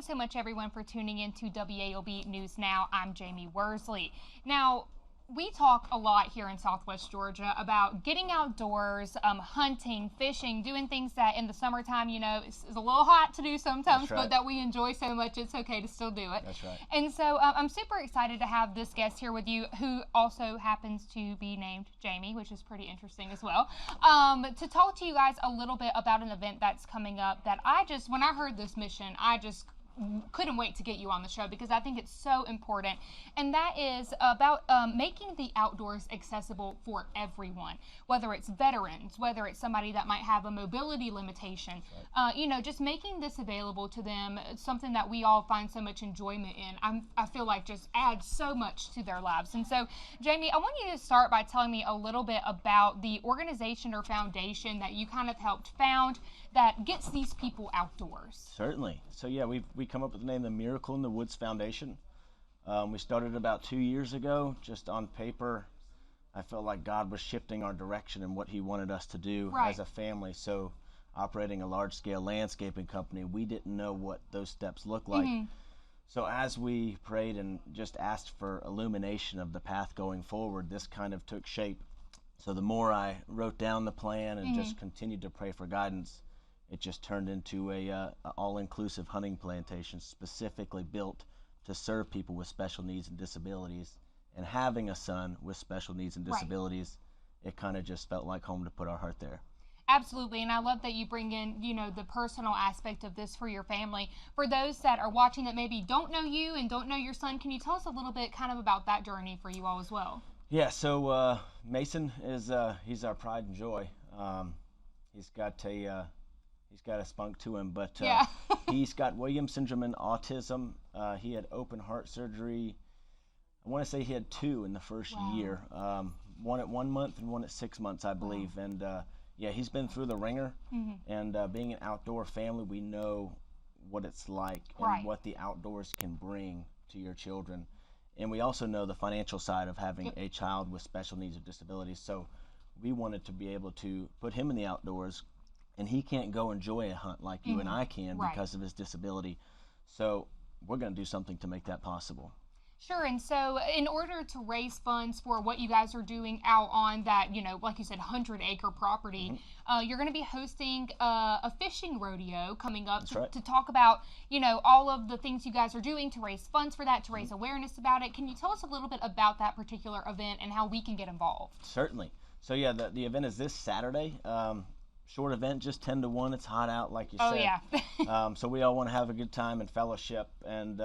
Thanks so much, everyone, for tuning in to WAOB News Now. I'm Jamie Worsley. Now, we talk a lot here in Southwest Georgia about getting outdoors, hunting, fishing, doing things that in the summertime, you know, is a little hot to do sometimes, Right. but that we enjoy so much, it's okay to still do it. That's right. And so I'm super excited to have this guest here with you who also happens to be named Jamie, which is pretty interesting as well, to talk to you guys a little bit about an event that's coming up that when I heard this mission, I just couldn't wait to get you on the show because I think it's so important, and that is about making the outdoors accessible for everyone, whether it's veterans, whether it's somebody that might have a mobility limitation, you know, just making this available to them, something that we all find so much enjoyment in. I feel like just adds so much to their lives. And so, Jamie, I want you to start by telling me a little bit about the organization or foundation that you kind of helped found that gets these people outdoors. Certainly. So yeah, we come up with the name the Miracle in the Woods Foundation. We started about 2 years ago, just on paper. I felt like God was shifting our direction and what He wanted us to do as a family. So operating a large-scale landscaping company, we didn't know what those steps looked like. So as we prayed and just asked for illumination of the path going forward, this kind of took shape. So the more I wrote down the plan and just continued to pray for guidance, it just turned into a all-inclusive hunting plantation specifically built to serve people with special needs and disabilities. And having a son with special needs and disabilities, it kind of just felt like home to put our heart there. Absolutely, and I love that you bring in, you know, the personal aspect of this for your family. For those that are watching that maybe don't know you and don't know your son, can you tell us a little bit kind of about that journey for you all as well? Yeah, so Mason is he's our pride and joy. He's got a spunk to him, but he's got Williams syndrome and autism. He had open heart surgery. I want to say he had 2 in the first year. One at 1 month and one at 6 months, I believe. And yeah, he's been through the ringer. And being an outdoor family, we know what it's like and what the outdoors can bring to your children. And we also know the financial side of having a child with special needs or disabilities. So we wanted to be able to put him in the outdoors, and he can't go enjoy a hunt like you and I can because of his disability. So we're going to do something to make that possible. Sure, and so in order to raise funds for what you guys are doing out on that, you know, like you said, 100-acre property, you're going to be hosting a fishing rodeo coming up to talk about, you know, all of the things you guys are doing to raise funds for that, to raise awareness about it. Can you tell us a little bit about that particular event and how we can get involved? Certainly. So yeah, the event is this Saturday. Short event, just 10 to 1. It's hot out, like you said. Oh, yeah. So we all want to have a good time and fellowship, and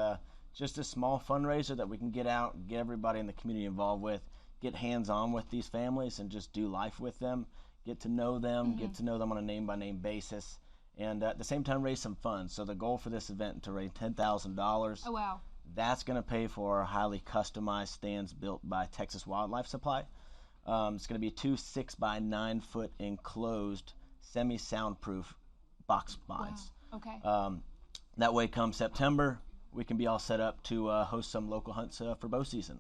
just a small fundraiser that we can get out, get everybody in the community involved with, get hands-on with these families and just do life with them, get to know them, get to know them on a name-by-name basis, and at the same time raise some funds. So the goal for this event is to raise $10,000. Oh, wow. That's going to pay for our highly customized stands built by Texas Wildlife Supply. It's going to be 2 6-by-9-foot enclosed semi-soundproof box blinds. Wow. Okay. That way, come September, we can be all set up to host some local hunts for bow season.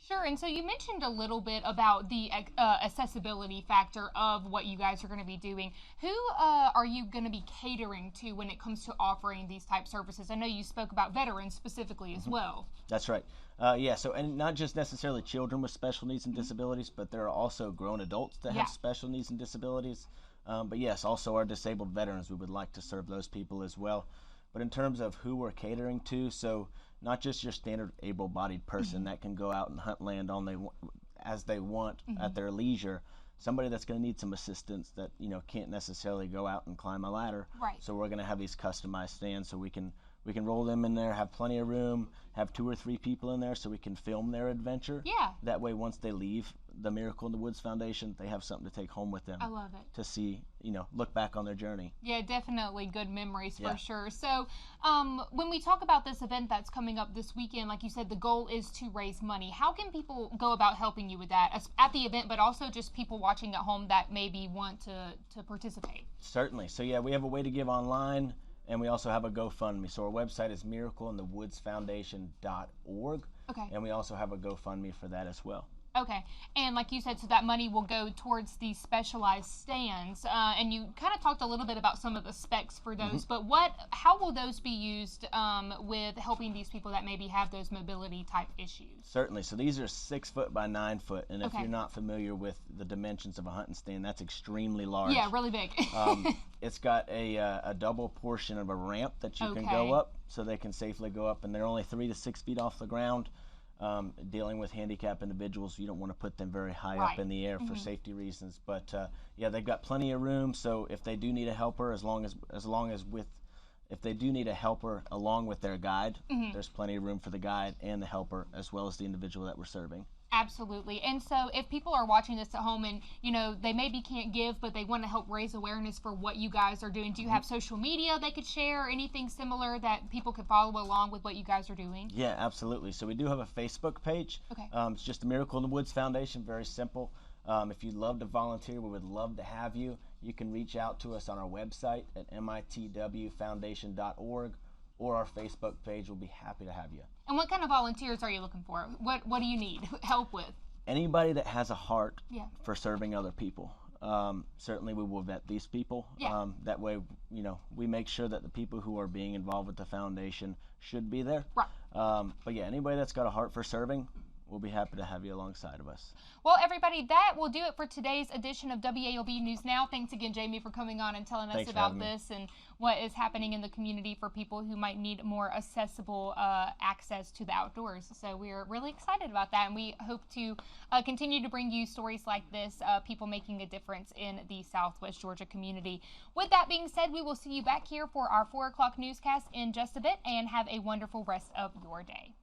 Sure, and so you mentioned a little bit about the accessibility factor of what you guys are going to be doing. Who are you going to be catering to when it comes to offering these type services? I know you spoke about veterans specifically as well. That's right. Yeah, so and not just necessarily children with special needs and disabilities, but there are also grown adults that have special needs and disabilities. But yes, also our disabled veterans, we would like to serve those people as well. But in terms of who we're catering to, so not just your standard able-bodied person that can go out and hunt land as they want at their leisure. Somebody that's going to need some assistance that, you know, can't necessarily go out and climb a ladder. Right. So we're going to have these customized stands so we can roll them in there, have plenty of room, have 2 or 3 people in there so we can film their adventure. Yeah. That way, once they leave the Miracle in the Woods Foundation, they have something to take home with them. I love it. To see, you know, look back on their journey. Yeah, definitely good memories for sure. So when we talk about this event that's coming up this weekend, like you said, the goal is to raise money. How can people go about helping you with that at the event, but also just people watching at home that maybe want to participate? Certainly. So yeah, we have a way to give online. And we also have a GoFundMe. So our website is miracleinthewoodsfoundation.org. Okay. And we also have a GoFundMe for that as well. Okay, and like you said, so that money will go towards these specialized stands, and you kind of talked a little bit about some of the specs for those, but how will those be used with helping these people that maybe have those mobility type issues? Certainly. So these are 6 foot by 9 foot, and if Okay. you're not familiar with the dimensions of a hunting stand, that's extremely large. Yeah, really big. It's got a double portion of a ramp that you can Okay. go up, so they can safely go up, and they're only 3 to 6 feet off the ground. Dealing with handicapped individuals, you don't want to put them very high up in the air for safety reasons. But yeah, they've got plenty of room. So if they do need a helper, if they do need a helper along with their guide, there's plenty of room for the guide and the helper as well as the individual that we're serving. Absolutely. And so if people are watching this at home and, they maybe can't give, but they want to help raise awareness for what you guys are doing, do you have social media they could share or anything similar that people could follow along with what you guys are doing? Yeah, absolutely. So we do have a Facebook page. Okay. It's just the Miracle in the Woods Foundation, very simple. If you'd love to volunteer, we would love to have you. You can reach out to us on our website at mitwfoundation.org, or our Facebook page. We'll be happy to have you. And what kind of volunteers are you looking for? What do you need help with? Anybody that has a heart for serving other people. Certainly we will vet these people. Yeah. That way, we make sure that the people who are being involved with the foundation should be there. Right. But yeah, anybody that's got a heart for serving, we'll be happy to have you alongside of us. Well, everybody, that will do it for today's edition of WALB News Now. Thanks again, Jamie, for coming on and telling us about this and what is happening in the community for people who might need more accessible access to the outdoors. So we're really excited about that, and we hope to continue to bring you stories like this, people making a difference in the Southwest Georgia community. With that being said, we will see you back here for our 4 o'clock newscast in just a bit, and have a wonderful rest of your day.